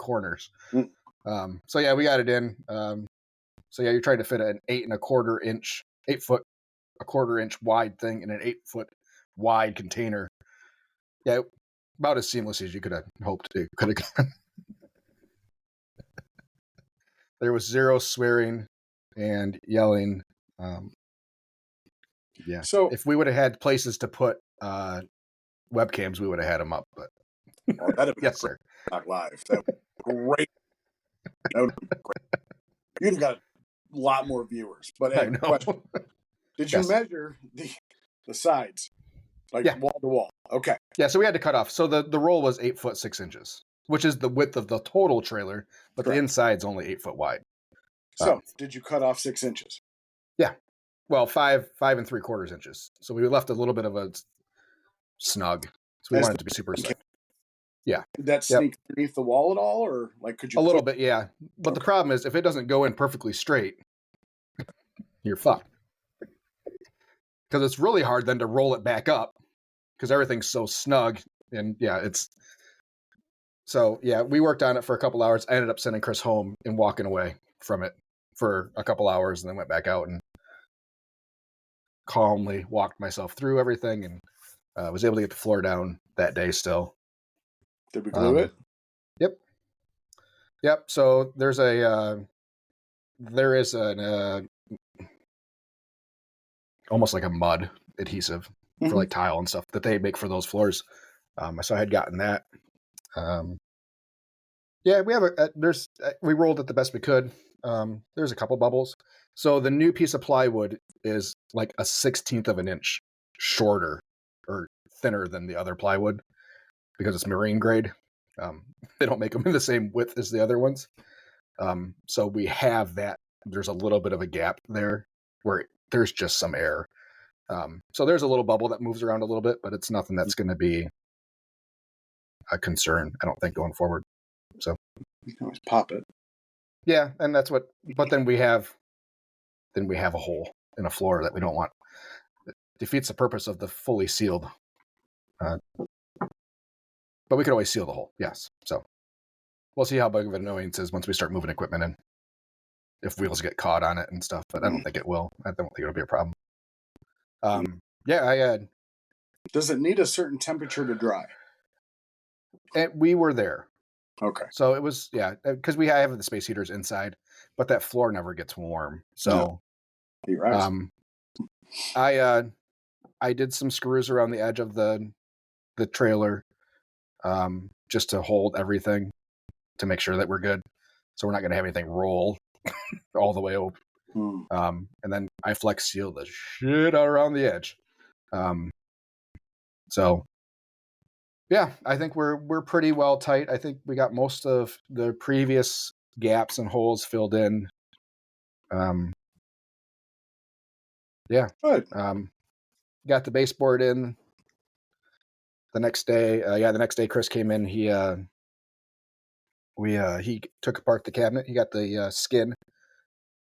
corners. Mm. So yeah, we got it in. So yeah, you're trying to fit an 8 foot, a quarter inch wide thing in an 8 foot wide container. Yeah, about as seamless as you could have hoped it could have gone. There was zero swearing and yelling. Yeah. So if we would have had places to put webcams, we would have had them up. But that'd be yes, sir. Not live. That great. That would be great. You'd have got a lot more viewers. But I know. Question. Did you Yes. measure the sides? Like Yeah. wall to wall. Okay. Yeah, so we had to cut off. So the roll was 8 foot 6 inches, which is the width of the total trailer, but Correct. the inside's only 8 foot wide. So did you cut off 6 inches? Yeah. Well, 5 3/4 inches. So we left a little bit of a snug. So we wanted it to be super snug. Yeah. Did that sneak underneath the wall at all, or like could you? A little bit, yeah. But the problem is, if it doesn't go in perfectly straight, you're fucked. Because it's really hard then to roll it back up because everything's so snug. And yeah, it's. So yeah, we worked on it for a couple hours. I ended up sending Chris home and walking away from it for a couple hours, and then went back out and calmly walked myself through everything, and was able to get the floor down that day still. Did we glue it? Yep. So there is an almost like a mud adhesive for like tile and stuff that they make for those floors. So I had gotten that. Yeah, we have we rolled it the best we could. There's a couple bubbles. So the new piece of plywood is like a 1/16 of an inch shorter or thinner than the other plywood because it's marine grade. They don't make them in the same width as the other ones. So we have that. There's a little bit of a gap there where there's just some air. So there's a little bubble that moves around a little bit, but it's nothing that's going to be a concern, I don't think, going forward. So you can always pop it. Yeah, and that's what. But then we have a hole in a floor that we don't want. It defeats the purpose of the fully sealed. But we could always seal the hole. Yes. So we'll see how big of an annoyance is once we start moving equipment in. If wheels get caught on it and stuff, but I don't think it will. I don't think it'll be a problem. Yeah, Does it need a certain temperature to dry? We were there. Okay. So it was, because I have the space heaters inside, but that floor never gets warm. So, You're right. I did some screws around the edge of the trailer, just to hold everything to make sure that we're good. So we're not going to have anything roll all the way open. And then I flex seal the shit around the edge. So yeah, I think we're pretty well tight. I think we got most of the previous gaps and holes filled in. Yeah. Good. Got the baseboard in the next day. The next day Chris came in. He took apart the cabinet. He got the skin,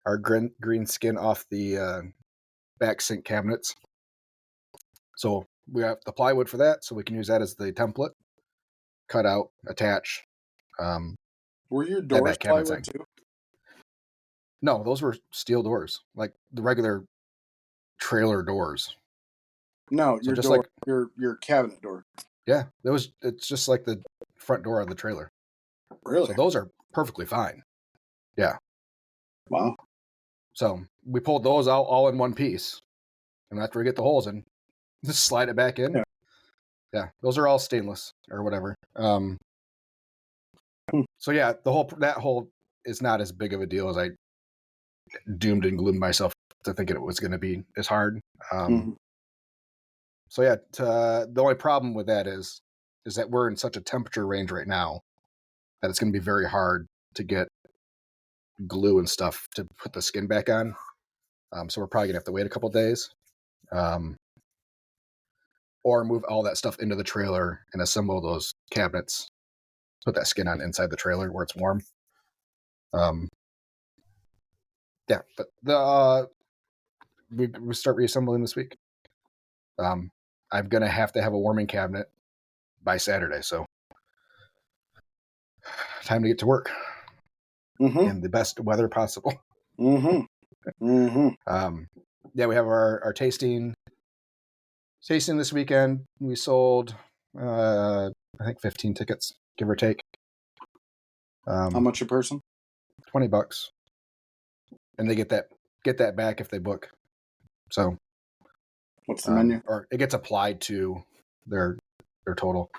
our green skin off the back sink cabinets. So we have the plywood for that, so we can use that as the template. Cut out, attach. Were your doors plywood too? No, those were steel doors, like the regular trailer doors. No, your door, like, your cabinet door. Yeah, it's just like the front door of the trailer. Really? So those are perfectly fine. Yeah. Wow. So we pulled those out all in one piece, and after we get the holes in, just slide it back in. Yeah, those are all stainless or whatever. So yeah, that hole is not as big of a deal as I doomed and gloomed myself to thinking it was going to be as hard. So yeah, the only problem with that is that we're in such a temperature range right now that it's going to be very hard to get glue and stuff to put the skin back on. So we're probably going to have to wait a couple days. Or move all that stuff into the trailer and assemble those cabinets, put that skin on inside the trailer where it's warm. Yeah, but we start reassembling this week. I'm going to have a warming cabinet by Saturday, so time to get to work Mm-hmm. in the best weather possible. Mm-hmm. Mm-hmm. Yeah, we have our tasting this weekend. We sold, I think 15 tickets, give or take. How much a person? $20, and they get that back if they book. So, what's the menu? Or it gets applied to their total.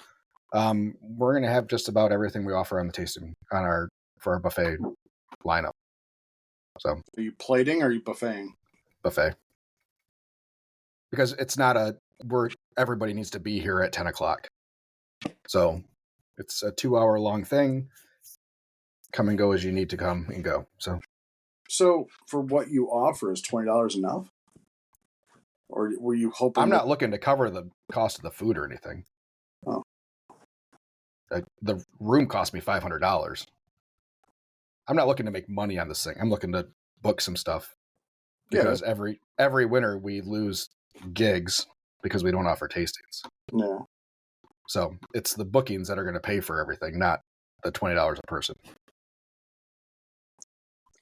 We're gonna have just about everything we offer on the tasting for our buffet lineup. So, are you plating or are you buffeting? Buffet, because it's not everybody needs to be here at 10 o'clock. So it's a 2-hour long thing. Come and go as you need to come and go. So for what you offer, is $20 enough? Or were you hoping? I'm not looking to cover the cost of the food or anything. Oh. The room cost me $500. I'm not looking to make money on this thing. I'm looking to book some stuff because every winter we lose gigs because we don't offer tastings. Yeah. So it's the bookings that are going to pay for everything, not the $20 a person.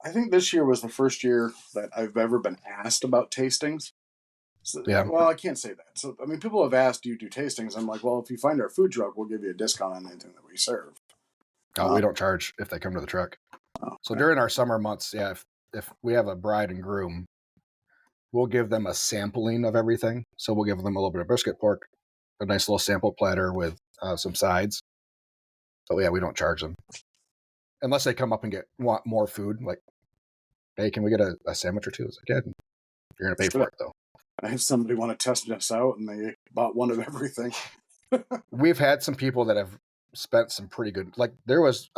I think this year was the first year that I've ever been asked about tastings. So, Yeah. Well, I can't say that. So, I mean, people have asked, do you do tastings? I'm like, well, if you find our food truck, we'll give you a discount on anything that we serve. We don't charge if they come to the truck. Okay. So during our summer months, yeah, if we have a bride and groom, we'll give them a sampling of everything. So we'll give them a little bit of brisket pork, a nice little sample platter with some sides. But yeah, we don't charge them. Unless they come up and want more food, like, hey, can we get a sandwich or two? It's like, yeah, you're going to pay for it, though. I have somebody want to test us out, and they bought one of everything. We've had some people that have spent some pretty good, like there was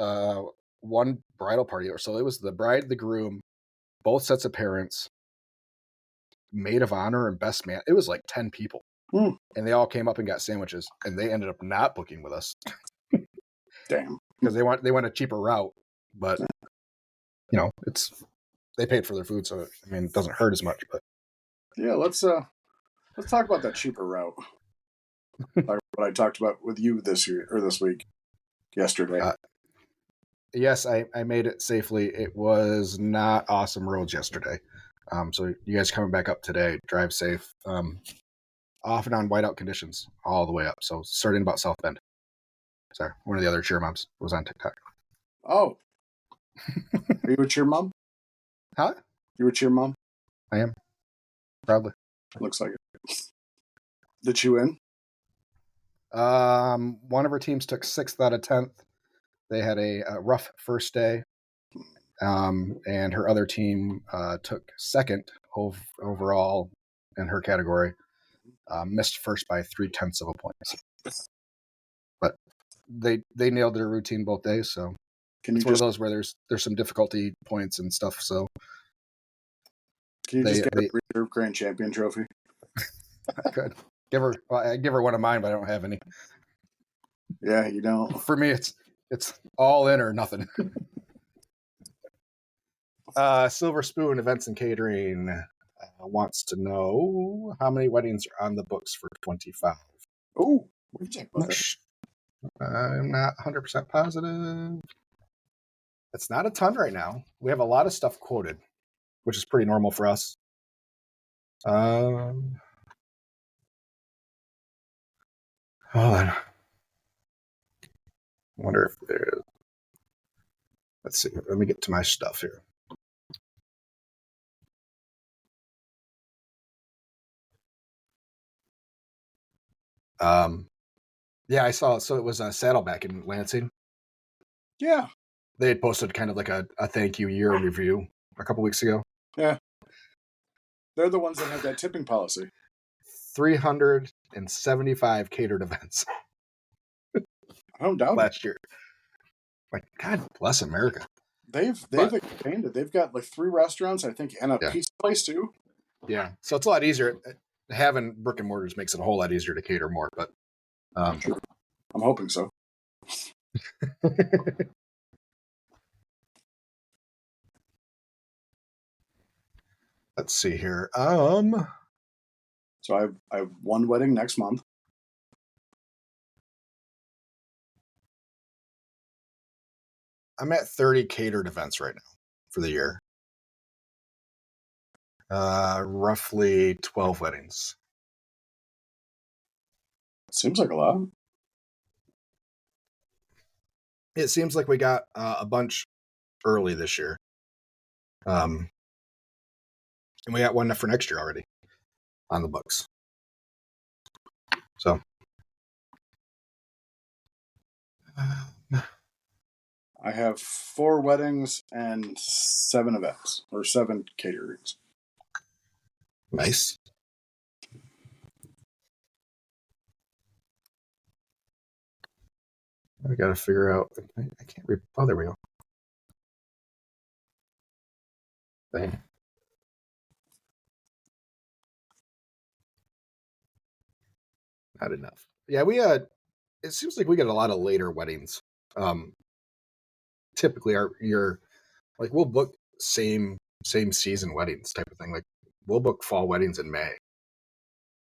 one bridal party, or so it was the bride, the groom, both sets of parents, maid of honor, and best man. It was like 10 people. And they all came up and got sandwiches, and they ended up not booking with us. Damn. Because they went a cheaper route, but they paid for their food, so I mean it doesn't hurt as much. But yeah, let's talk about that cheaper route. Like what I talked about with you this week, yesterday. Yes, I made it safely. It was not awesome roads yesterday. So you guys coming back up today, drive safe. Off and on whiteout conditions all the way up. So starting about South Bend. Sorry, one of the other cheer moms was on TikTok. Oh. Are you a cheer mom? Huh? You a cheer mom? I am. Proudly. Looks like it. Did you win? One of her teams took 6th out of 10th. They had a rough first day. And her other team took 2nd overall in her category. Missed first by 0.3 of a point. But they nailed their routine both days, so it's one of those where there's some difficulty points and stuff. So can you just get a reserve grand champion trophy? I could give her one of mine, but I don't have any. Yeah, you don't. For me, it's all in or nothing. Silver Spoon Events and Catering wants to know how many weddings are on the books for 25. Oh, we can check about that. I'm not 100% positive. It's not a ton right now. We have a lot of stuff quoted, which is pretty normal for us. Hold on. I wonder if there's... Let's see. Let me get to my stuff here. Yeah, I saw. So it was Saddleback in Lansing. Yeah. They had posted kind of like a thank you year review a couple weeks ago. Yeah. They're the ones that have that tipping policy. 375 catered events. I don't doubt last year. Like, God bless America. They've expanded. They've got like 3 restaurants, I think, and a pizza place too. Yeah. So it's a lot easier. Having brick and mortars makes it a whole lot easier to cater more, but I'm hoping so. Let's see here. So I have one wedding next month. I'm at 30 catered events right now for the year. Roughly 12 weddings. Seems like a lot. It seems like we got a bunch early this year. And we got one for next year already on the books. So. I have 4 weddings and 7 events, or 7 caterings. Nice. I got to figure out. I can't read. Oh, there we go. Dang. Not enough. Yeah, we it seems like we get a lot of later weddings. Typically, we'll book same season weddings type of thing. Like we'll book fall weddings in May.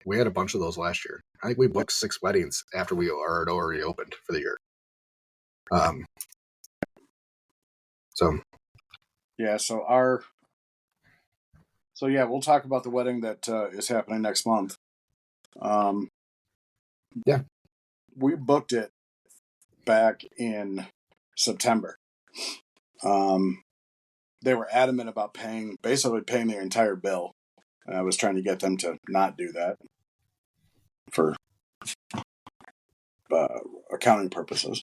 We had a bunch of those last year. I think we booked 6 weddings after we are already opened for the year. So yeah, so we'll talk about the wedding that is happening next month. Yeah, we booked it back in September. They were adamant about basically paying their entire bill. And I was trying to get them to not do that for accounting purposes.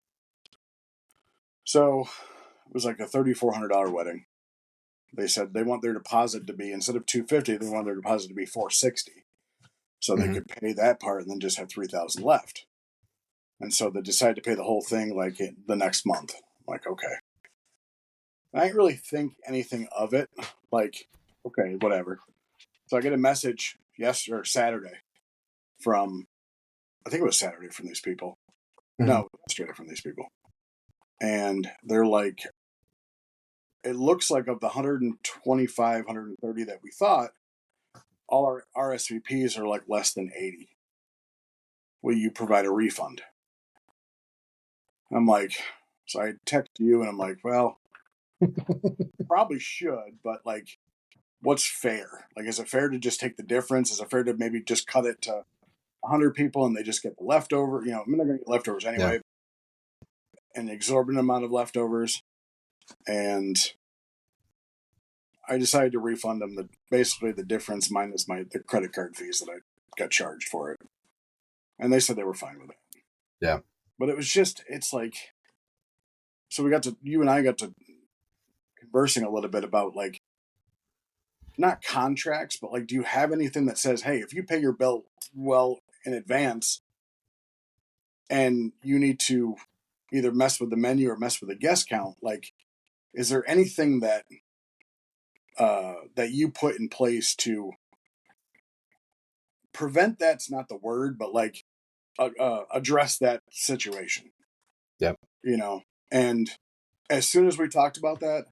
So it was like a $3,400 wedding. They said they want their deposit to be, instead of $250, they want their deposit to be $460, so they could pay that part and then just have $3,000 left. And so they decided to pay the whole thing like the next month. I'm like, okay. I didn't really think anything of it. Like, okay, whatever. So I get a message Saturday from, I think it was Saturday from these people. No, yesterday from these people. And they're like, it looks like of the 125, 130 that we thought, all our RSVPs are like less than 80. Will you provide a refund? I'm like, so I text you and I'm like, well, probably should, but like, what's fair? Like, is it fair to just take the difference? Is it fair to maybe just cut it to 100 people and they just get the leftover? You know, I'm not going to get leftovers anyway. Yeah. An exorbitant amount of leftovers. And I decided to refund them basically the difference minus the credit card fees that I got charged for it. And they said they were fine with it. Yeah. But it was just, it's like, so you and I got to conversing a little bit about like, not contracts, but like, do you have anything that says, hey, if you pay your bill well in advance and you need to either mess with the menu or mess with the guest count, like, is there anything that that you put in place to prevent that's not the word, but like address that situation? Yep. You know, and as soon as we talked about that,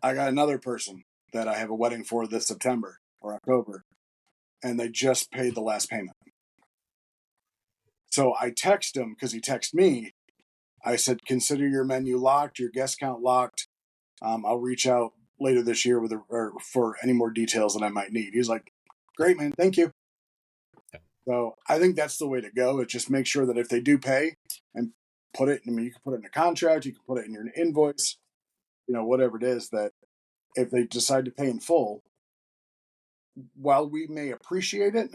I got another person that I have a wedding for this September or October, and they just paid the last payment. So I text him because he texted me. I said, consider your menu locked, your guest count locked. I'll reach out later this year for any more details that I might need. He's like, great, man. Thank you. So I think that's the way to go. It's just make sure that if they do pay and put it, I mean, you can put it in a contract, you can put it in your invoice, you know, whatever it is, that if they decide to pay in full, while we may appreciate it,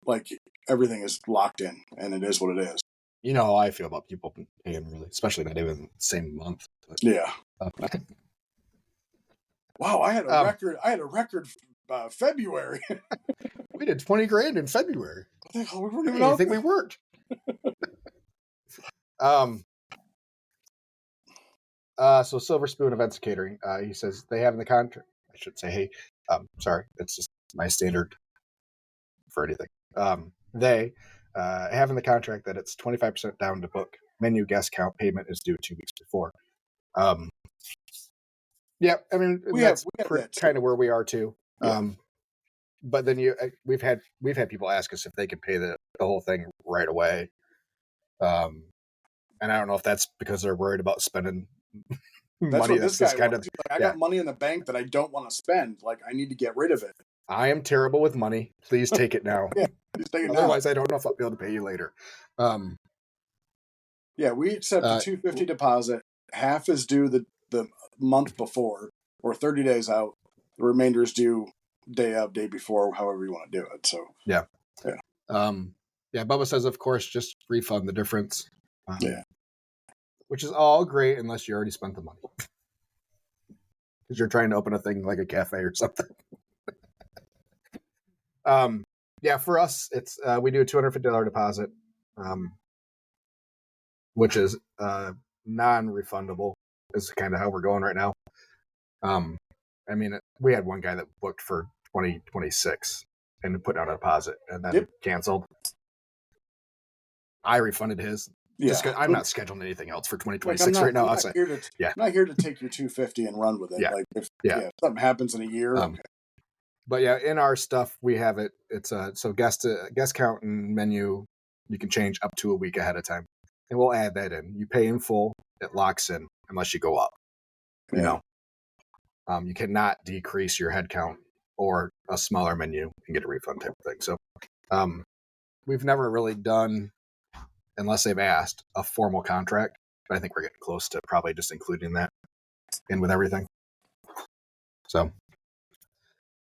like everything is locked in and it is what it is. You know how I feel about people paying really, especially not even the same month. But, yeah. Wow, I had a record. I had a record February. We did 20 grand in February. What the hell? We weren't even I think we worked. So Silver Spoon Events Catering. He says they have in the contract. I should say, hey, sorry, it's just my standard for anything. They have in the contract that it's 25% down to book. Menu guest count payment is due 2 weeks before. Yeah, I mean we have kind of where we are too. Yeah. But then we've had people ask us if they could pay the whole thing right away. And I don't know if that's because they're worried about spending That's money. what this guy kind was. of. Like, I got money in the bank that I don't want to spend. Like, I need to get rid of it. I am terrible with money. Please take it now. Yeah, just take it now. Otherwise, I don't know if I'll be able to pay you later. Yeah, we accept a $250 deposit. Half is due the month before, or 30 days out. The remainder is due day of, day before, however you want to do it. So yeah. Bubba says, of course, just refund the difference. Which is all great unless you already spent the money. Because you're trying to open a thing like a cafe or something. For us, it's we do a $250 deposit, which is non-refundable. Is kind of how we're going right now. We had one guy that booked for 2026 and put down a deposit and then canceled. I refunded his. Yeah, just I'm not scheduling anything else for 2026 right now. I'm not here to take your $250 and run with it. Yeah. Like if something happens in a year, okay. But yeah, in our stuff we have it. It's so guest count and menu you can change up to a week ahead of time, and we'll add that in. You pay in full, it locks in unless you go up. You know, you cannot decrease your head count or a smaller menu and get a refund type of thing. So, we've never really done, unless they've asked, a formal contract. But I think we're getting close to probably just including that in with everything. So,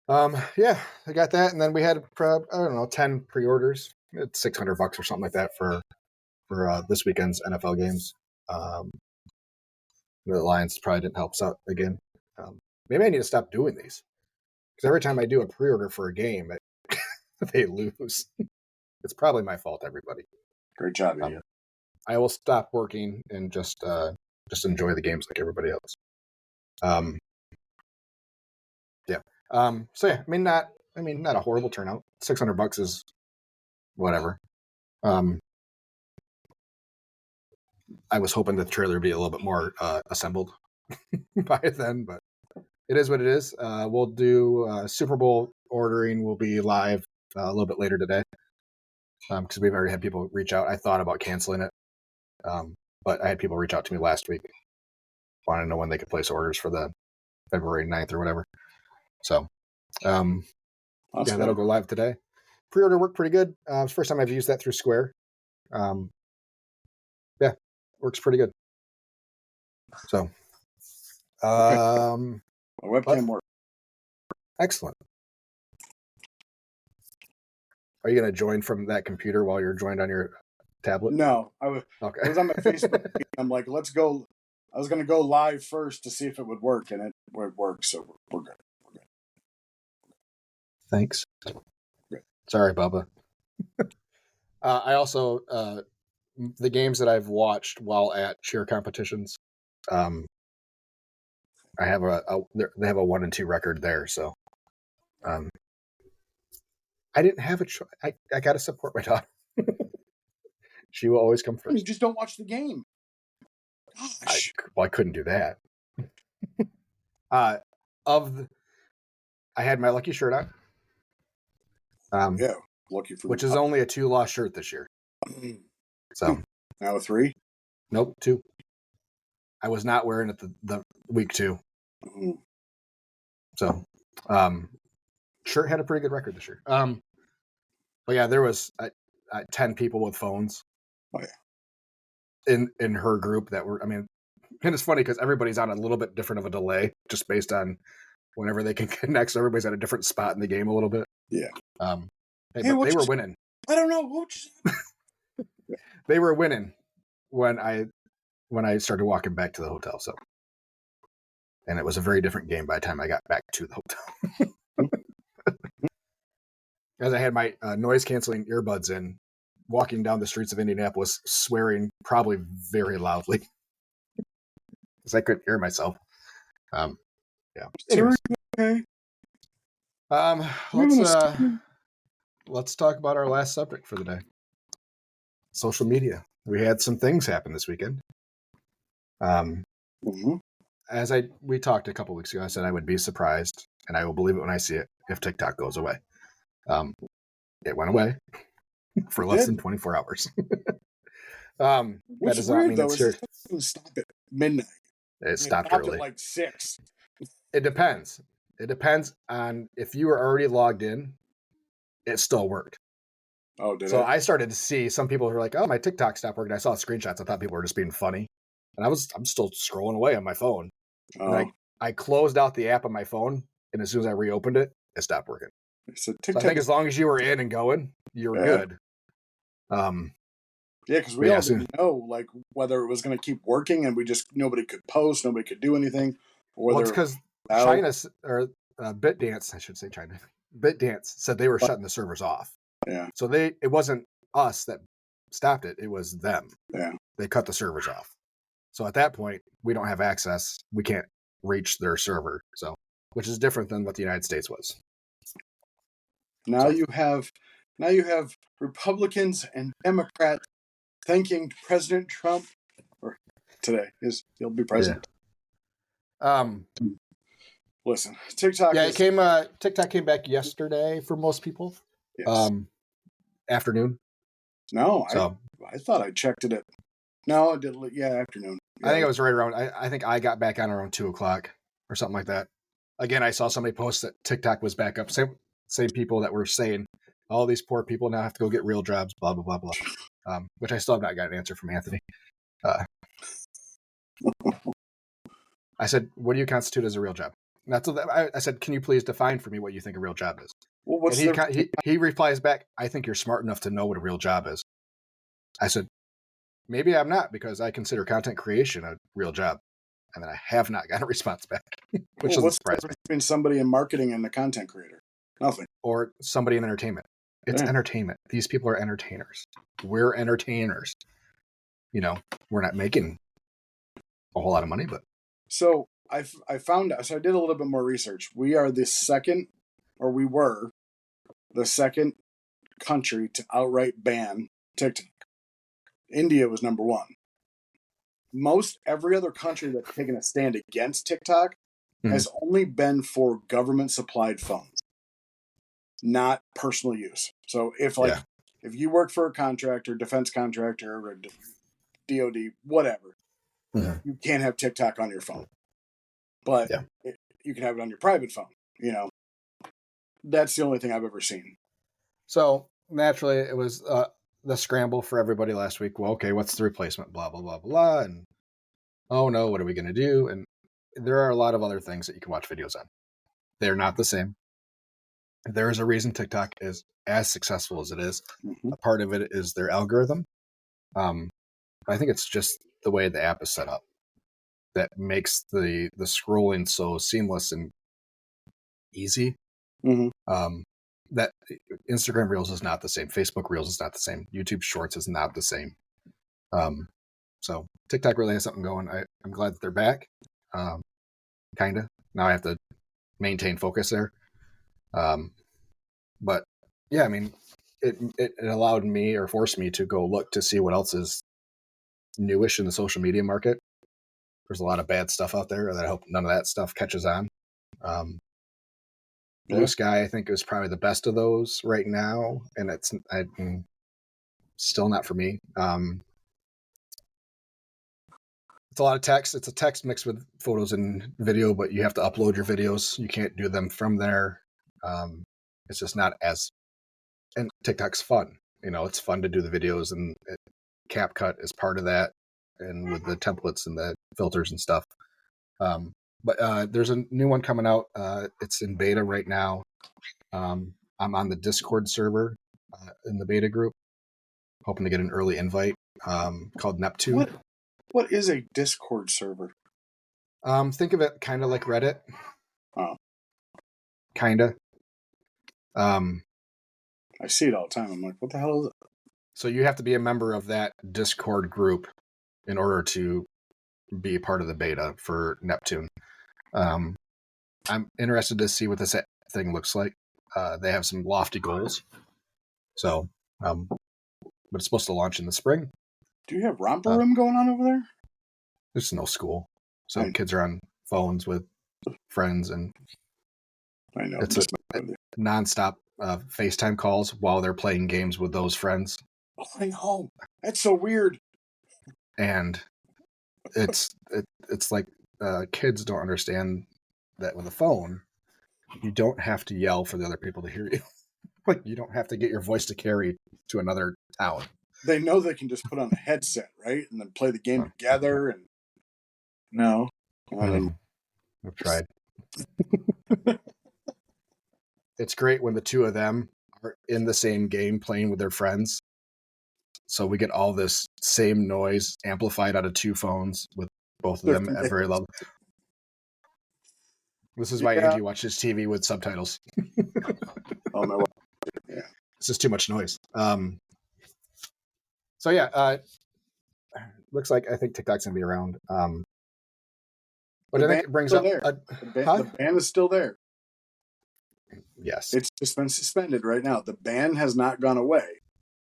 I got that, and then we had 10 pre-orders. It's $600 or something like that for this weekend's NFL games. The Lions probably didn't help us out again. Maybe I need to stop doing these because every time I do a pre-order for a game, they lose. It's probably my fault, everybody. Great job, Ian. I will stop working and just enjoy the games like everybody else. Not a horrible turnout. $600 is whatever. I was hoping the trailer would be a little bit more assembled by then, but it is what it is. We'll do Super Bowl ordering. Will be live a little bit later today because we've already had people reach out. I thought about canceling it, but I had people reach out to me last week, wanting to know when they could place orders for the February 9th or whatever. So, that'll go live today. Pre-order worked pretty good. It's the first time I've used that through Square. Works pretty good. So, my webcam works. Excellent. Are you going to join from that computer while you're joined on your tablet? No, I was on my Facebook. I'm like, let's go. I was going to go live first to see if it would work, and it worked. So we're good. Thanks. Great. Sorry, Bubba. I also the games that I've watched while at cheer competitions. I have they have a 1-2 record there, so I didn't have a choice. I got to support my daughter. She will always come first. You just don't watch the game. Gosh. I couldn't do that. I had my lucky shirt on. Lucky for which is only a 2-loss shirt this year. So now a 3? Nope, 2. I was not wearing it the week 2. Mm-hmm. So, shirt had a pretty good record this year. But yeah, there was 10 people with phones. Oh yeah. In her group that were. And it's funny because everybody's on a little bit different of a delay, just based on whenever they can connect. So everybody's at a different spot in the game a little bit. Yeah. But they were winning. I don't know. They were winning when I started walking back to the hotel. So, and it was a very different game by the time I got back to the hotel. As I had my noise canceling earbuds in, walking down the streets of Indianapolis, swearing probably very loudly because I couldn't hear myself. Anyways. Okay. Let's talk about our last subject for the day. Social media. We had some things happen this weekend. As we talked a couple weeks ago, I said I would be surprised, and I will believe it when I see it, if TikTok goes away. It went away for less than 24 hours. That Which does is not weird mean though, it's is your. it doesn't stop at midnight. It It stopped stopped at early. like 6. It depends. It depends on if you were already logged in. It still worked. Oh, did So it? I started to see some people who were like, "Oh, my TikTok stopped working." I saw screenshots. I thought people were just being funny, and I'm still scrolling away on my phone. And Oh, I closed out the app on my phone, and as soon as I reopened it, it stopped working. so So I TikTok think is as long as you were in and going, you were Yeah. good. Yeah, because we all didn't know like whether it was going to keep working, and nobody could post, nobody could do anything, or Well, whether it's because out. China or BitDance, I should say China, BitDance said they were shutting the servers off. Yeah, So it wasn't us that stopped it; it was them. yeah. They cut the servers off. So at that point, we don't have access. We can't reach their server. So, which is different than what the United States was. Now you have Republicans and Democrats thanking President Trump, or today he'll be president. Yeah. Listen, TikTok. Yeah, TikTok came back yesterday for most people. Yes. Afternoon. No, so I thought I checked it at. No, I did. Yeah, afternoon. Yeah. I think it was right around. I think I got back on around 2:00 or something like that. Again, I saw somebody post that TikTok was back up. Same people that were saying, all these poor people now have to go get real jobs. Blah blah blah blah. Which I still have not got an answer from Anthony. I said, "What do you constitute as a real job?" That's what I said. Can you please define for me what you think a real job is? Well, and he replies back, "I think you're smart enough to know what a real job is." I said, "Maybe I'm not, because I consider content creation a real job." And then I have not gotten a response back, which doesn't surprise me. What's between somebody in marketing and a content creator? Nothing. Or somebody in entertainment. It's entertainment. These people are entertainers. We're entertainers. We're not making a whole lot of money, but. So I found out. So I did a little bit more research. We were the second country to outright ban TikTok. India was number 1. Most every other country that's taken a stand against TikTok has only been for government supplied phones, not personal use. So if you work for a contractor, defense contractor, or DOD, whatever, you can't have TikTok on your phone. But you can have it on your private phone. That's the only thing I've ever seen. So naturally, it was the scramble for everybody last week. Well, okay, what's the replacement? Blah blah blah blah. And oh no, what are we going to do? And there are a lot of other things that you can watch videos on. They're not the same. There is a reason TikTok is as successful as it is. A part of it is their algorithm. I think it's just the way the app is set up that makes the scrolling so seamless and easy. That Instagram Reels is not the same. Facebook Reels is not the same. YouTube Shorts is not the same. So TikTok really has something going. I'm glad that they're back. Kind of. Now I have to maintain focus there. But yeah, I mean, it allowed me, or forced me, to go look to see what else is newish in the social media market. There's a lot of bad stuff out there, and I hope none of that stuff catches on. Blue Sky, I think, is probably the best of those right now, and it's still not for me. It's a lot of text. It's a text mixed with photos and video, but you have to upload your videos. You can't do them from there. It's just not as. And TikTok's fun. It's fun to do the videos, and CapCut is part of that, and with the templates and the filters and stuff. But there's a new one coming out. It's in beta right now. I'm on the Discord server in the beta group, hoping to get an early invite, called Neptune. What is a Discord server? Think of it kind of like Reddit. Oh. Kind of. I see it all the time. I'm like, what the hell is it? So you have to be a member of that Discord group in order to be a part of the beta for Neptune. I'm interested to see what this thing looks like. They have some lofty goals. So, but it's supposed to launch in the spring. Do you have romper room going on over there? There's no school. So kids are on phones with friends, and I know. It's nonstop FaceTime calls while they're playing games with those friends. Oh, I know. That's so weird. and it's like kids don't understand that with a phone, you don't have to yell for the other people to hear you. Like you don't have to get your voice to carry to another town. They know they can just put on a headset, right, and then play the game together. And no, I've tried. It's great when the two of them are in the same game playing with their friends. So we get all this same noise amplified out of two phones with both of them at very low. This is why Angie watches TV with subtitles. Oh no! Yeah, this is too much noise. So yeah, looks like I think TikTok's gonna be around. But I think it brings up the ban is still there. Yes, it's just been suspended right now. The ban has not gone away.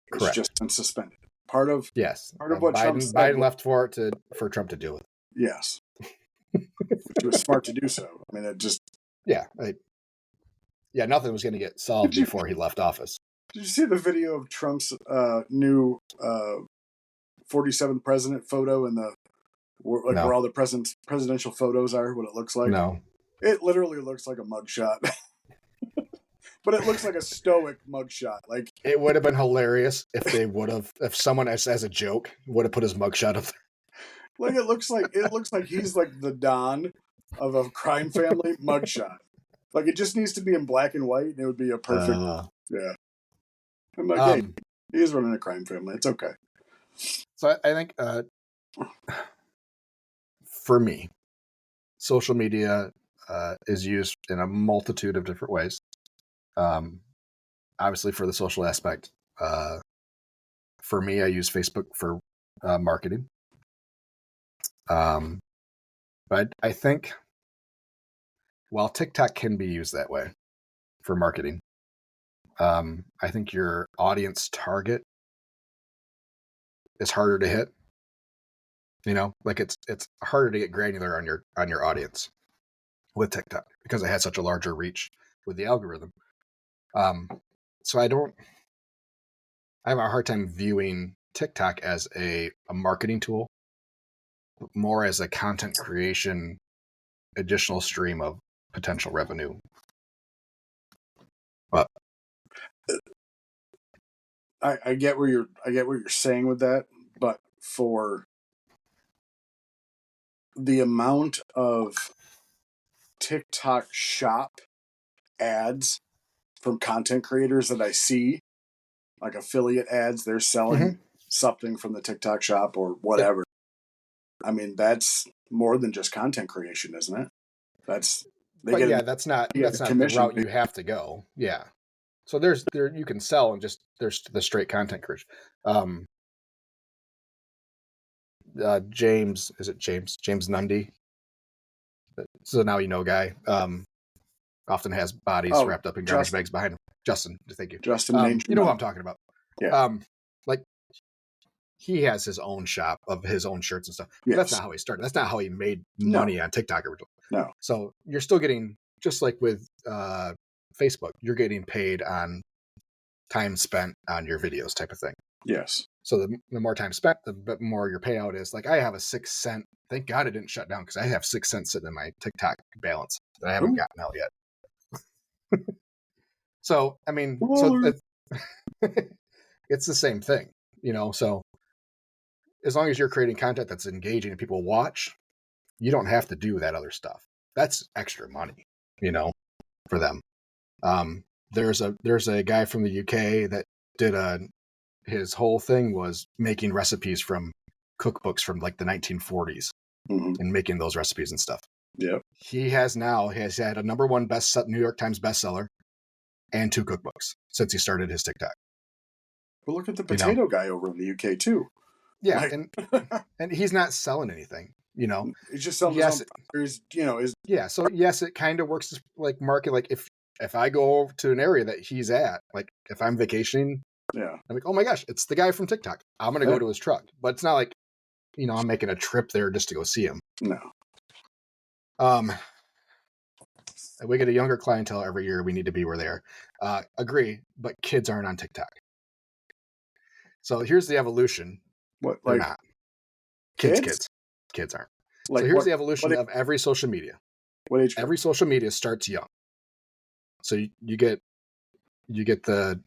It's correct. Just been suspended. Part of what Biden left for Trump to deal with. Yes, which was smart to do so. I mean, it just nothing was going to get solved before he left office. Did you see the video of Trump's new 47th president photo in the where all the presidential photos are? What it looks like? No, it literally looks like a mugshot. But it looks like a stoic mugshot. Like it would have been hilarious if someone as a joke would have put his mugshot up there. Like it looks like he's like the Don of a crime family mugshot. Like it just needs to be in black and white, and it would be a perfect. Yeah. I'm like, hey, he is running a crime family. It's okay. So I think for me, social media is used in a multitude of different ways. Obviously for the social aspect, for me, I use Facebook for marketing. But I think while TikTok can be used that way for marketing, I think your audience target is harder to hit. Like it's harder to get granular on your audience with TikTok because it has such a larger reach with the algorithm. So I have a hard time viewing TikTok as a marketing tool, but more as a content creation additional stream of potential revenue. But I get what you're saying with that, but for the amount of TikTok shop ads from content creators that I see, like affiliate ads, they're selling something from the TikTok shop or whatever. I mean, that's more than just content creation, isn't it? That's not the route you have to go. Yeah. So you can sell and just there's the straight content creation. James Nundy. So now guy. Often has bodies wrapped up in garbage bags behind him. Justin, thank you. Justin, you know what I'm talking about. Yeah. Like he has his own shop of his own shirts and stuff. Yes. That's not how he started. That's not how he made money on TikTok originally. No. So you're still getting, just like with Facebook, you're getting paid on time spent on your videos type of thing. Yes. So the more time spent, the more your payout is. Like I have a 6 cent. Thank God it didn't shut down because I have 6 cents sitting in my TikTok balance that I haven't gotten out yet. So I mean, it's the same thing, So as long as you're creating content that's engaging and people watch, you don't have to do that other stuff. That's extra money, for them. There's a guy from the UK that did his whole thing was making recipes from cookbooks from like the 1940s and making those recipes and stuff. Yeah. He has had a number 1 New York Times bestseller and 2 cookbooks since he started his TikTok. Well, look at the potato guy over in the UK too. Yeah, and he's not selling anything, He's just selling his own, Yeah, so yes, it kind of works like market. Like if I go over to an area that he's at, like if I'm vacationing, I'm like, oh my gosh, it's the guy from TikTok. I'm gonna go to his truck, but it's not like I'm making a trip there just to go see him. No. We get a younger clientele every year. We need to be where they are. Agree, but kids aren't on TikTok. So here's the evolution. What, They're like not. Kids aren't. Like so here's what, the evolution of every social media. What age group? Every social media starts young. So you get the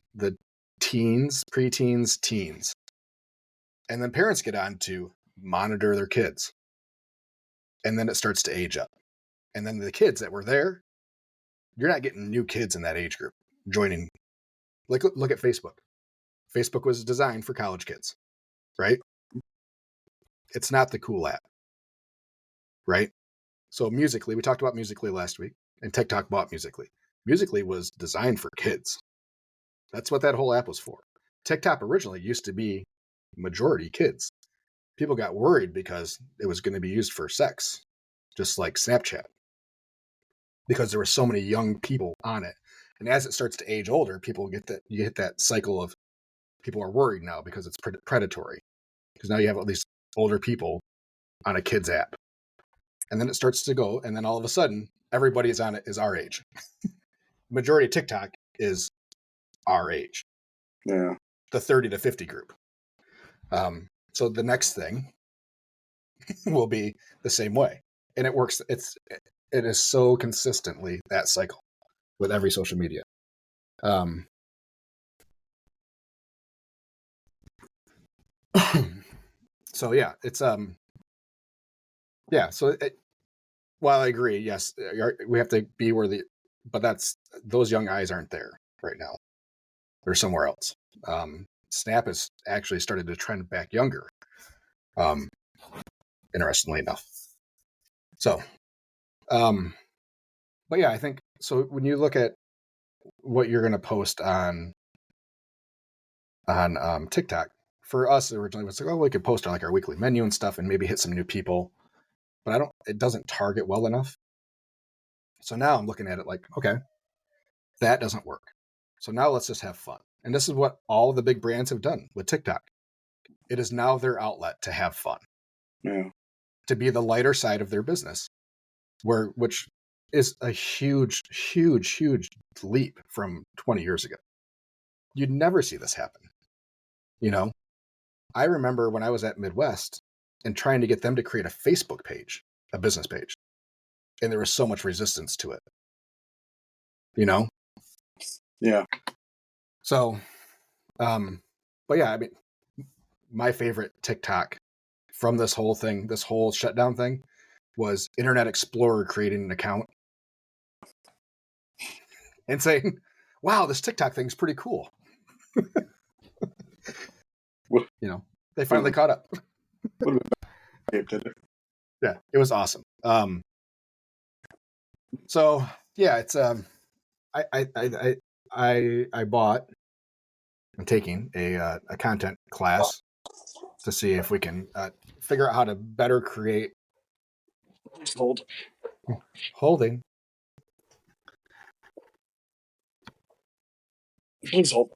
teens, preteens, teens. And then parents get on to monitor their kids. And then it starts to age up. And then the kids that were there, you're not getting new kids in that age group joining. Like, look at Facebook. Facebook was designed for college kids, right? It's not the cool app, right? So Musical.ly, we talked about Musical.ly last week, and TikTok bought Musical.ly. Musical.ly was designed for kids. That's what that whole app was for. TikTok originally used to be majority kids. People got worried because it was going to be used for sex, just like Snapchat, because there were so many young people on it. And as it starts to age older, people get that, you hit that cycle of people are worried now because it's predatory. Because now you have all these older people on a kid's app. And then it starts to go, and then all of a sudden, everybody is on it is our age. Majority of TikTok is our age. Yeah. The 30 to 50 group. So the next thing will be the same way. And it works. It is so consistently that cycle with every social media. So yeah, it's yeah. So while I agree, yes, we have to be but those young eyes aren't there right now. They're somewhere else. Snap has actually started to trend back younger. Interestingly enough. So, but yeah, I think so. When you look at what you're going to post on TikTok, for us originally it was like, oh, we could post on like our weekly menu and stuff, and maybe hit some new people. But it doesn't target well enough. So now I'm looking at it like, okay, that doesn't work. So now let's just have fun. And this is what all the big brands have done with TikTok. It is now their outlet to have fun. Yeah. To be the lighter side of their business, which is a huge, huge, huge leap from 20 years ago. You'd never see this happen. You know, I remember when I was at Midwest and trying to get them to create a Facebook page, a business page, and there was so much resistance to it. You know? Yeah. So, but yeah, I mean, my favorite TikTok from this whole thing, this whole shutdown thing, was Internet Explorer creating an account and saying, wow, this TikTok thing's pretty cool. You know, they finally caught up. Yeah, it was awesome. So yeah, it's I'm taking a content class to see if we can figure out how to better create. Holding. Please hold.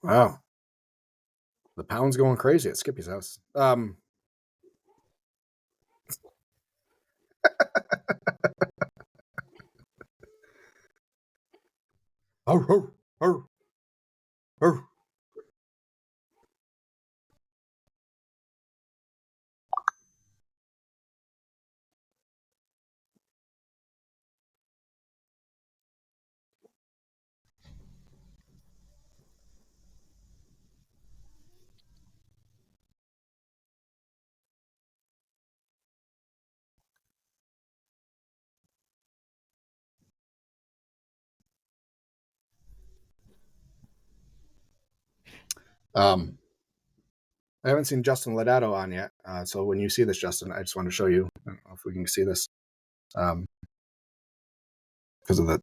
Wow. The pound's going crazy at Skippy's house. I haven't seen Justin Lodato on yet. So when you see this, Justin, I just want to show you. I don't know if we can see this. Because of the,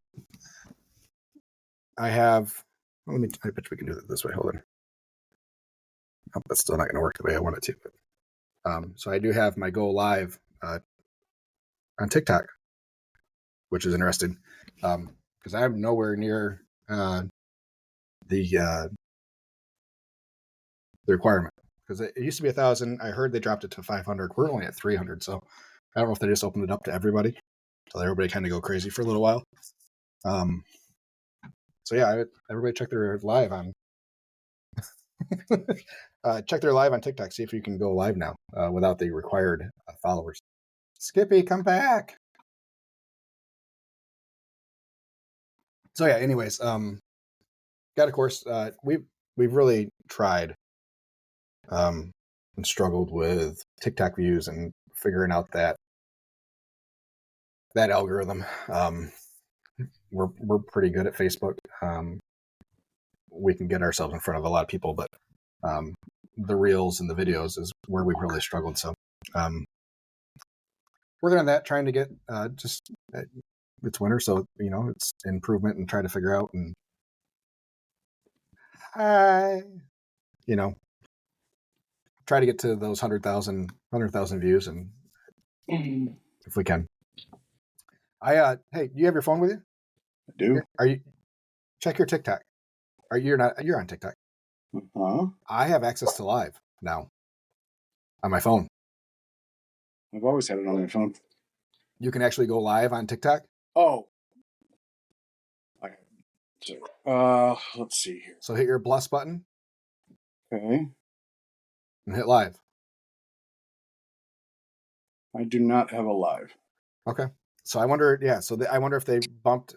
I bet we can do it this way. Hold on. Oh, that's still not going to work the way I want it to. But, so I do have my go live on TikTok, which is interesting because I'm nowhere near the requirement. because it used to be 1,000. I heard they dropped it to 500. We're only at 300, so I don't know if they just opened it up to everybody, so everybody kind of go crazy for a little while. So yeah, everybody check their live on check their live on TikTok. See if you can go live now without the required followers. Skippy, come back. So yeah, anyways, got of course we've really tried and struggled with TikTok views and figuring out that algorithm. We're pretty good at Facebook. We can get ourselves in front of a lot of people, but the reels and the videos is where we've really struggled. So working on that, trying to get it's winter, so it's improvement and try to figure out and try to get to those 100,000 views, and if we can. Hey, do you have your phone with you? I do. Are you check your TikTok? You're on TikTok? I have access to live now on my phone. I've always had it on my phone. You can actually go live on TikTok. Oh. Let's see here. So hit your plus button. Okay. And hit live. I do not have a live. Okay. So I wonder, I wonder if they bumped.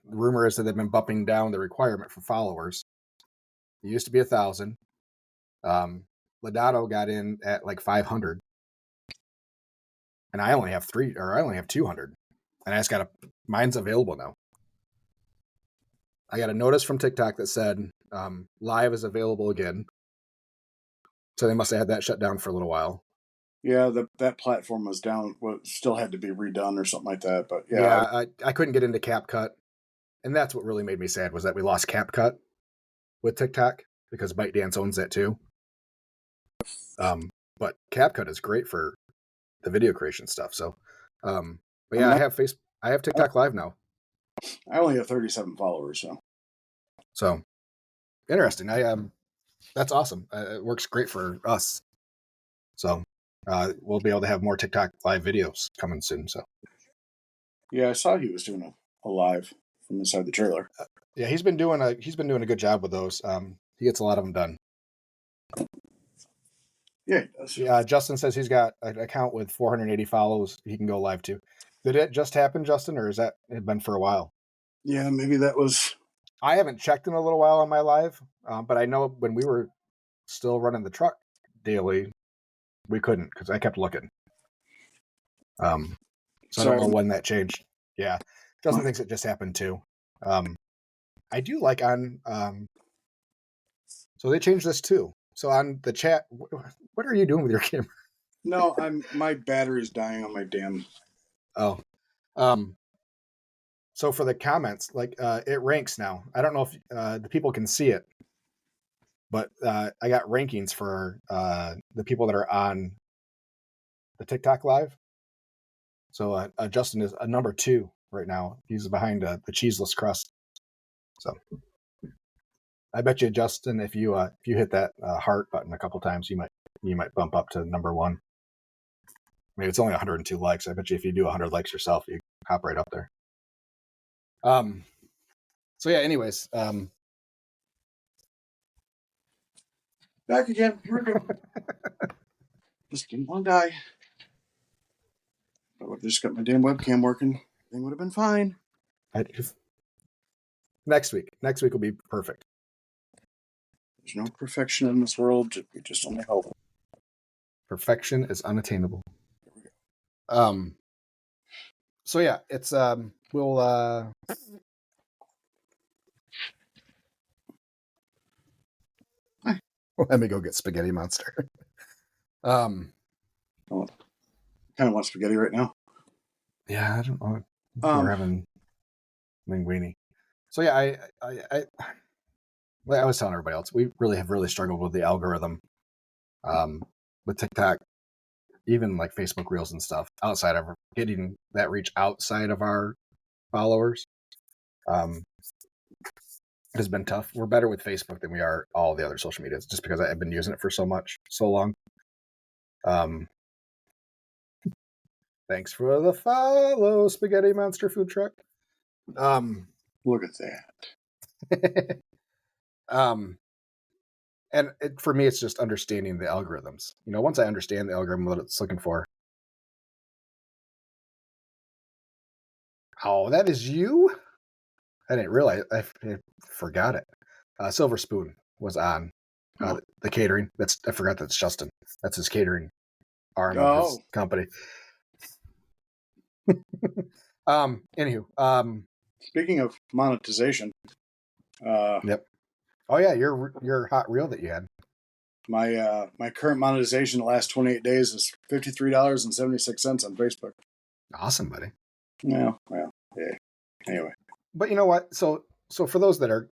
The rumor is that they've been bumping down the requirement for followers. It used to be 1,000. Lodato got in at like 500, and I only have 200, and I just mine's available now. I got a notice from TikTok that said live is available again. So they must have had that shut down for a little while. Yeah, that platform was down. Still had to be redone or something like that. But I couldn't get into CapCut, and that's what really made me sad was that we lost CapCut with TikTok because ByteDance owns that too. But CapCut is great for the video creation stuff. So, but yeah, I have TikTok Live now. I only have 37 followers, so interesting. That's awesome. It works great for us. So we'll be able to have more TikTok Live videos coming soon. So yeah, I saw he was doing a live from inside the trailer. Yeah, he's been doing a good job with those. He gets a lot of them done. Yeah, he does. Yeah, Justin says he's got an account with 480 follows. He can go live to. Did it just happen, Justin, or has that been for a while? Yeah, maybe that was. I haven't checked in a little while on my live, but I know when we were still running the truck daily, we couldn't because I kept looking. So I don't know when that changed. Yeah, Justin thinks it just happened too. I do like on. So they changed this too. So on the chat, what are you doing with your camera? No, my battery's dying on my damn. Oh, so for the comments, like it ranks now. I don't know if the people can see it, but I got rankings for the people that are on the TikTok Live. So Justin is a number 2 right now. He's behind the cheeseless crust. So I bet you, Justin, if you hit that heart button a couple times, you might bump up to number 1. I mean, it's only 102 likes. I bet you if you do 100 likes yourself, you hop right up there. So yeah, anyways, back again. Just didn't want to die. If I would have just got my damn webcam working, everything would have been fine. Next week will be perfect. There's no perfection in this world. We just only hope. Perfection is unattainable. So yeah, it's we'll let me go get Spaghetti Monster. I kind of want spaghetti right now. Yeah, I don't know. We're having linguine. So yeah, I was telling everybody else, we have really struggled with the algorithm with TikTok, even like Facebook Reels and stuff, outside of getting that reach outside of our followers. has been tough. We're better with Facebook than we are all the other social medias, just because I've been using it for so long. Thanks for the follow, Spaghetti Monster Food Truck. Look at that. And for me, it's just understanding the algorithms. Once I understand the algorithm, what it's looking for. Oh, that is you? I didn't realize. I forgot it. Silver Spoon was on the catering. I forgot that's Justin. That's his catering arm of his company. Anywho. Speaking of monetization. Yep. Oh yeah, your hot reel that you had. My current monetization the last 28 days is $53.76 on Facebook. Awesome, buddy. Yeah. Anyway. But you know what? So for those that are,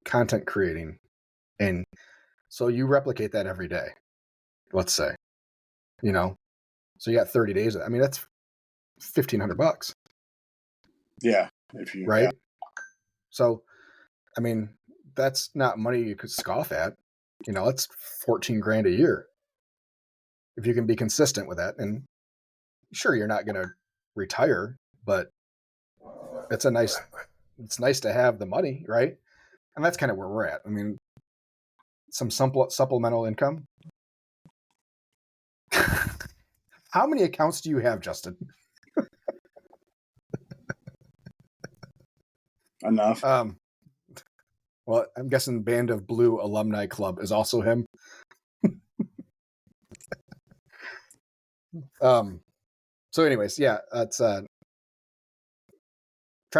content creating, and so you replicate that every day, let's say, so you got 30 days. That's $1,500. Yeah. Right. Yeah. So, that's not money you could scoff at. It's 14 grand a year. If you can be consistent with that, and sure, you're not going to retire, but it's nice to have the money, right? And that's kind of where we're at. Some supplemental income. How many accounts do you have, Justin? Enough. Well, I'm guessing Band of Blue Alumni Club is also him. So anyways, yeah, that's trying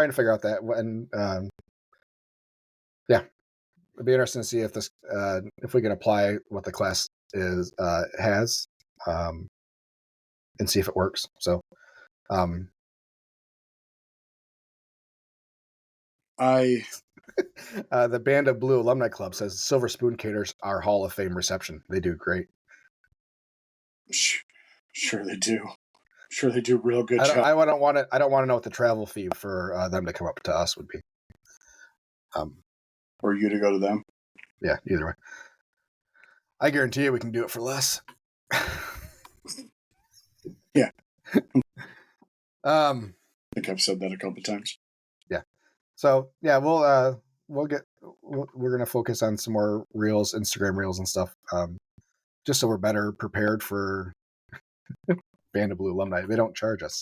to figure out that when yeah, it'd be interesting to see if this if we can apply what the class has and see if it works. So the Band of Blue Alumni Club says Silver Spoon caters our Hall of Fame reception. They do great. Sure they do. Sure they do real good job. I don't want to know what the travel fee for them to come up to us would be. Or you to go to them. Yeah, either way. I guarantee you we can do it for less. Yeah. I think I've said that a couple of times. Yeah. So yeah, we're gonna focus on some more reels, Instagram reels and stuff. Just so we're better prepared for Band of Blue alumni. They don't charge us.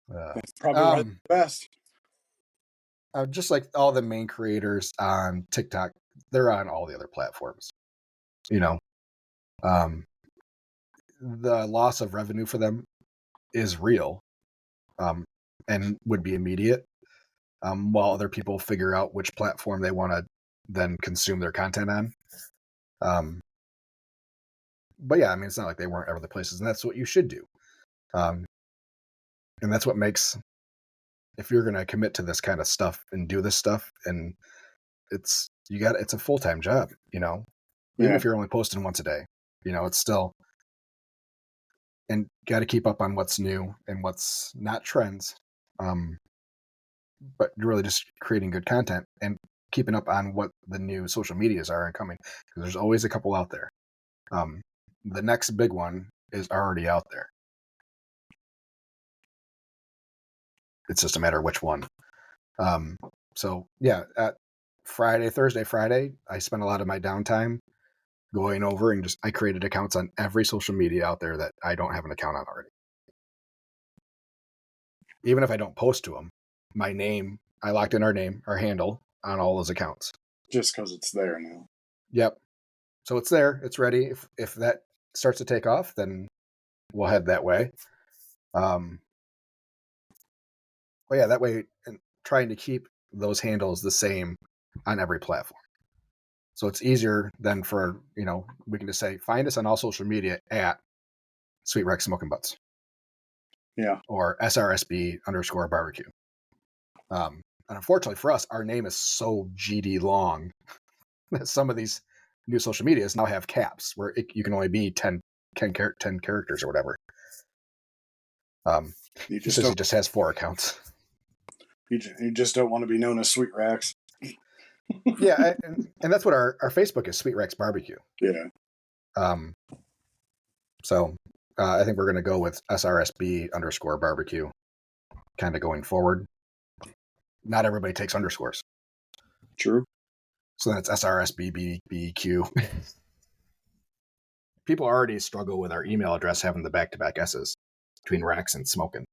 That's probably the best. Just like all the main creators on TikTok, they're on all the other platforms. The loss of revenue for them is real, and would be immediate. While other people figure out which platform they want to then consume their content on. But yeah, it's not like they weren't other places, and that's what you should do. And that's what makes, if you're going to commit to this kind of stuff and do this stuff, and it's a full-time job, even if you're only posting once a day, it's still, and got to keep up on what's new and what's not trends. But really just creating good content and keeping up on what the new social medias are incoming, because there's always a couple out there. The next big one is already out there. It's just a matter of which one. So yeah, at Thursday, Friday, I spent a lot of my downtime going over and I created accounts on every social media out there that I don't have an account on already. Even if I don't post to them, my name, I locked in our handle on all those accounts. Just because it's there now. Yep. So it's there, it's ready. If that starts to take off, then we'll head that way. But yeah, that way, and trying to keep those handles the same on every platform. So it's easier than for, we can just say, find us on all social media at Sweet Rex Smoking Butts. Yeah. Or SRSB_barbecue. And unfortunately for us, our name is so GD long that some of these new social medias now have caps where you can only be 10 characters or whatever. He just has 4 accounts. You just don't want to be known as Sweet Racks. Yeah, and that's what our Facebook is, Sweet Rex Barbecue. Yeah. So I think we're going to go with SRSB_barbecue kind of going forward. Not everybody takes underscores. True. So that's SRSBBBQ. People already struggle with our email address having the back-to-back S's between Rex and Smoking.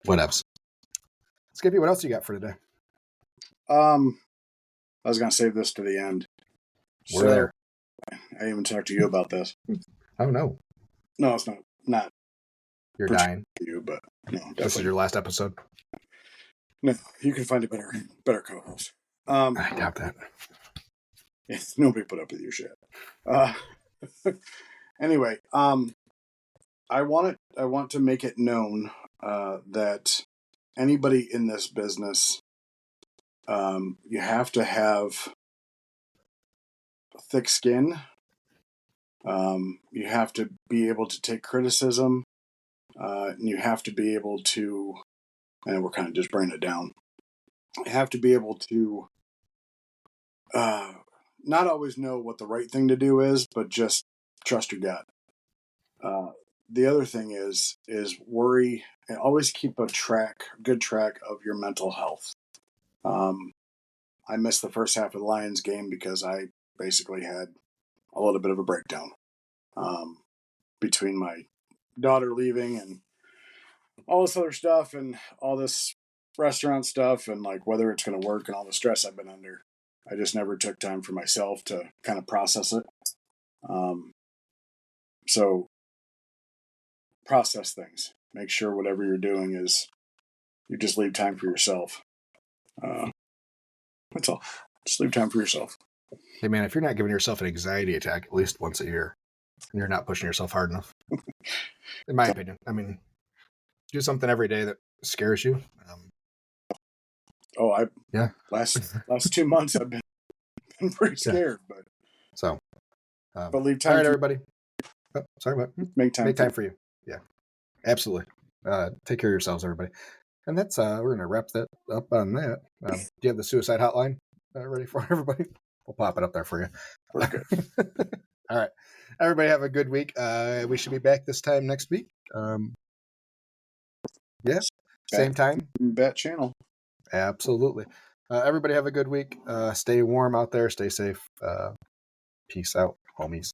Whatevs. Skippy, what else you got for today? I was going to save this to the end. We're there. I even talked to you about this. Oh, no. No, it's not. You're dying. You, but no, definitely. This is your last episode? No, you can find a better co-host. I doubt that. Yeah, nobody put up with your shit. Anyway, I want to make it known that anybody in this business, you have to have thick skin. You have to be able to take criticism. And you have to be able to, and we're kind of just bringing it down. You have to be able to not always know what the right thing to do is, but just trust your gut. The other thing is worry and always keep a good track of your mental health. I missed the first half of the Lions game because I basically had a little bit of a breakdown between my daughter leaving and all this other stuff and all this restaurant stuff and like whether it's going to work and all the stress I've been under. I just never took time for myself to kind of process it. So process things. Make sure whatever you're doing is you just leave time for yourself. That's all. Just leave time for yourself. Hey, man, if you're not giving yourself an anxiety attack at least once a year, you're not pushing yourself hard enough. In my opinion. I mean, do something every day that scares you. Last 2 months I've been pretty scared, but leave time. All right, everybody. Oh, sorry, what? Make time for you. Yeah, absolutely. Take care of yourselves, everybody. And that's we're going to wrap that up on that. Do you have the suicide hotline ready for everybody? We'll pop it up there for you. We're good. All right, everybody have a good week. We should be back this time next week. Same time. Bat channel. Absolutely. Everybody have a good week. Stay warm out there. Stay safe. Peace out, homies.